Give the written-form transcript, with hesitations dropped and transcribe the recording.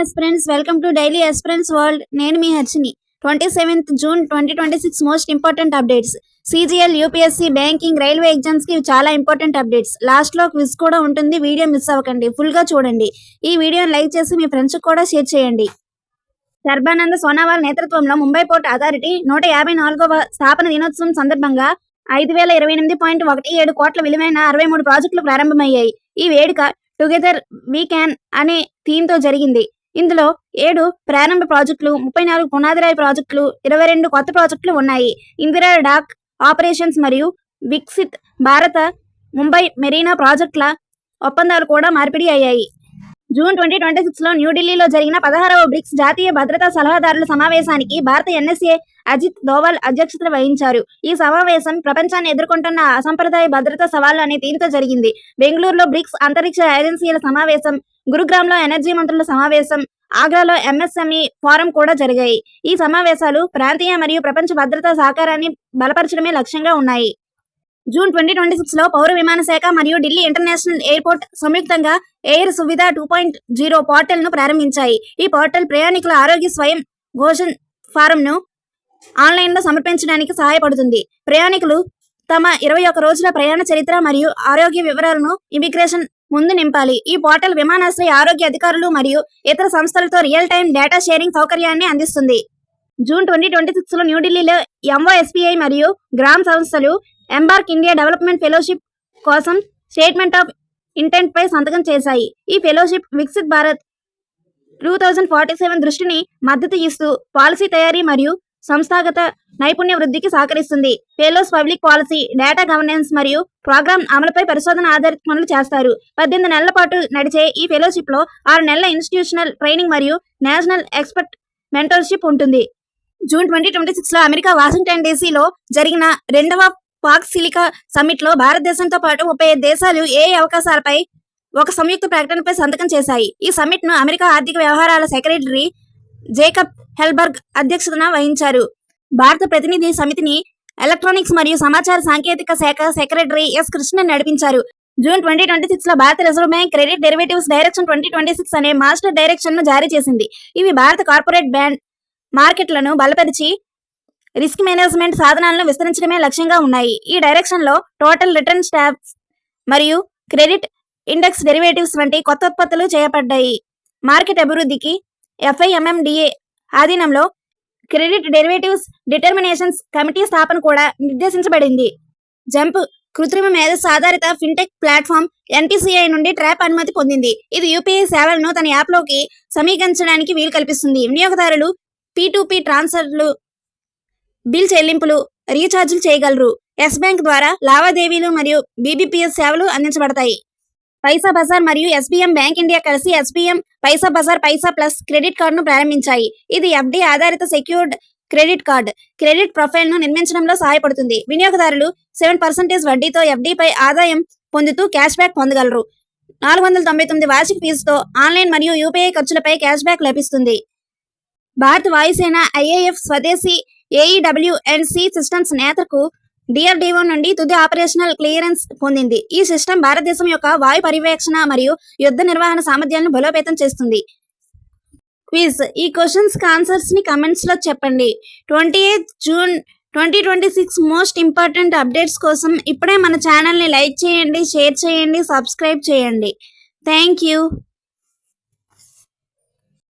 aspirants, welcome to Daily Aspirants World. నేను మీ Harshini. 27th June 2026 most important updates. CGL, UPSC, banking, railway exams కి చాలా important updates. Last లో quiz కూడా ఉంటుంది. వీడియో మిస్ అవ్వకండి, ఫుల్ గా చూడండి. ఈ వీడియోని లైక్ చేసి మీ ఫ్రెండ్స్ కూడా షేర్ చేయండి. సర్బానంద సోనోవాల్ నేతృత్వంలో ముంబై పోర్ట్ అథారిటీ 154వ స్థాపన దినోత్సవం సందర్భంగా 5028.17 కోట్ల విలువైన 63 ప్రాజెక్టులు ప్రారంభమయ్యాయి. ఈ వేడుక టుగెదర్ వీ క్యాన్ అనే థీమ్తో జరిగింది. ఇందులో 7 ప్రారంభ ప్రాజెక్టులు, 34 పునాదిరాయి ప్రాజెక్టులు, 22 కొత్త ప్రాజెక్టులు ఉన్నాయి. ఇందిరా డాక్ ఆపరేషన్స్ మరియు వికసిత్ భారత ముంబై మెరీనా ప్రాజెక్టుల ఒప్పందాలు కూడా మార్పిడి అయ్యాయి. జూన్ 2026లో న్యూఢిల్లీలో జరిగిన 16వ బ్రిక్స్ జాతీయ భద్రతా సలహాదారుల సమావేశానికి భారత NSA అజిత్ దోవల్ అధ్యక్షత వహించారు. ఈ సమావేశం ప్రపంచాన్ని ఎదుర్కొంటున్న అసంప్రదాయ భద్రతా సవాళ్లు అనే థీమ్తో జరిగింది. బెంగళూరులో బ్రిక్స్ అంతరిక్ష ఏజెన్సీల సమావేశం, గురుగ్రామ్లో ఎనర్జీ మంత్రుల సమావేశం, ఆగ్రాలో MSME ఫోరం కూడా జరిగాయి. ఈ సమావేశాలు ప్రాంతీయ మరియు ప్రపంచ భద్రతా సహకారాన్ని బలపరచడమే లక్ష్యంగా ఉన్నాయి. జూన్ 2026లో పౌర విమాన శాఖ మరియు ఢిల్లీ ఇంటర్నేషనల్ ఎయిర్పోర్ట్ సంయుక్తంగా ఎయిర్ సువిధ 2.0 పోర్టల్ ను ప్రారంభించాయి. ఈ పోర్టల్ ప్రయాణికుల ఆరోగ్య స్వయం ఘోషణ్ ఫారంను ఆన్లైన్లో సమర్పించడానికి సహాయపడుతుంది. ప్రయాణికులు తమ 21 రోజుల ప్రయాణ చరిత్ర మరియు ఆరోగ్య వివరాలను ఇమిగ్రేషన్ ముందు నింపాలి. ఈ పోర్టల్ విమానాశ్రయ ఆరోగ్య అధికారులు మరియు ఇతర సంస్థలతో రియల్ టైం డేటా షేరింగ్ సౌకర్యాన్ని అందిస్తుంది. జూన్ 2026లో న్యూఢిల్లీలో MOSPI మరియు గ్రామ్ సంస్థలు ఎంబార్క్ ఇండియా డెవలప్మెంట్ ఫెలోషిప్ కోసం స్టేట్మెంట్ ఆఫ్ ఇంటెంట్ పై సంతకం చేశాయి. ఈ ఫెలోషిప్ వికసిత్ భారత్ 2047 దృష్టిని మద్దతు ఇస్తూ పాలసీ తయారీ మరియు సంస్థాగత నైపుణ్య వృద్ధికి సహకరిస్తుంది. Fellows public policy, data governance మరియు ప్రోగ్రామ్ అమలుపై పరిశోధన ఆధారిత పనులు చేస్తారు. 18 నెలల పాటు నడిచే ఈ ఫెలోషిప్ లో 6 నెలల ఇన్స్టిట్యూషనల్ ట్రైనింగ్ మరియు నేషనల్ ఎక్స్పర్ట్ మెంటర్షిప్ ఉంటుంది. జూన్ 2026లో అమెరికా వాషింగ్టన్ డీసీలో జరిగిన 2వ పాక్ సిలికా సమ్మిట్ లో భారతదేశంతో పాటు 35 దేశాలు అవకాశాలపై ఒక సంయుక్త ప్రకటనపై సంతకం చేశాయి. ఈ సమ్మిట్ ను అమెరికా ఆర్థిక వ్యవహారాల సెక్రటరీ జేకబ్ హెల్బర్గ్ అధ్యక్షతన వహించారు. భారత ప్రతినిధి సమితిని ఎలక్ట్రానిక్స్ మరియు సమాచార సాంకేతిక శాఖ సెక్రటరీ ఎస్ కృష్ణన్ నడిపించారు. జూన్ 2026లో భారత reserve bank credit derivatives direction 2026 అనే మాస్టర్ డైరెక్షన్ ను జారీ చేసింది. ఇవి భారత కార్పొరేట్ బాండ్ మార్కెట్లను బలపరిచి రిస్క్ మేనేజ్మెంట్ సాధనాలను విస్తరించడమే లక్ష్యంగా ఉన్నాయి. ఈ డైరెక్షన్ లో టోటల్ రిటర్న్ స్వాప్స్ మరియు క్రెడిట్ ఇండెక్స్ డెరివేటివ్స్ వంటి కొత్త ఉత్పత్తులు చేయబడ్డాయి. మార్కెట్ అభివృద్ధికి FIMMDA ఆధీనంలో క్రెడిట్ డెరివేటివ్స్ డిటర్మినేషన్స్ కమిటీ స్థాపన కూడా నిర్దేశించబడింది. జంప్ కృత్రిమ మేధస్సు ఆధారిత ఫిన్టెక్ ప్లాట్ఫామ్ NPCI నుండి ట్రాప్ అనుమతి పొందింది. ఇది UPI సేవలను తన యాప్లోకి సమీకరించడానికి వీలు కల్పిస్తుంది. వినియోగదారులు P2P ట్రాన్స్ఫర్లు, బిల్ చెల్లింపులు, రీఛార్జీలు చేయగలరు. ఎస్ బ్యాంక్ ద్వారా లావాదేవీలు మరియు BBPS సేవలు అందించబడతాయి. పైసా బజార్ మరియు SBM బ్యాంక్ ఇండియా కలిసి SBM పైసా బజార్ పైసా ప్లస్ క్రెడిట్ కార్డును ప్రారంభించాయి. ఇది FD ఆధారిత secured credit card. Credit profile ను నిర్మించడంలో సహాయపడుతుంది. వినియోగదారులు 7% వడ్డీతో FD పై ఆదాయం పొందుతూ క్యాష్ బ్యాక్ పొందగలరు. 499 వార్షిక ఫీజుతో ఆన్లైన్ మరియు UPI ఖర్చులపై క్యాష్ బ్యాక్ లభిస్తుంది. భారత వాయుసేన IAF స్వదేశీ AEW&C సిస్టమ్స్ నేతకు DRDO నుండి తుది ఆపరేషనల్ క్లియరెన్స్ పొందింది. ఈ సిస్టమ్ భారతదేశం యొక్క వాయు పర్యవేక్షణ మరియు యుద్ధ నిర్వహణ సామర్థ్యాలను బలోపేతం చేస్తుంది. క్విజ్. ఈ క్వశ్చన్స్ కి ఆన్సర్స్ ని కమెంట్స్ లో చెప్పండి. 28th June 2026 most important updates కోసం ఇప్పుడే మన ఛానల్ ని లైక్ చేయండి, షేర్ చేయండి, సబ్స్క్రైబ్ చేయండి. Thank you.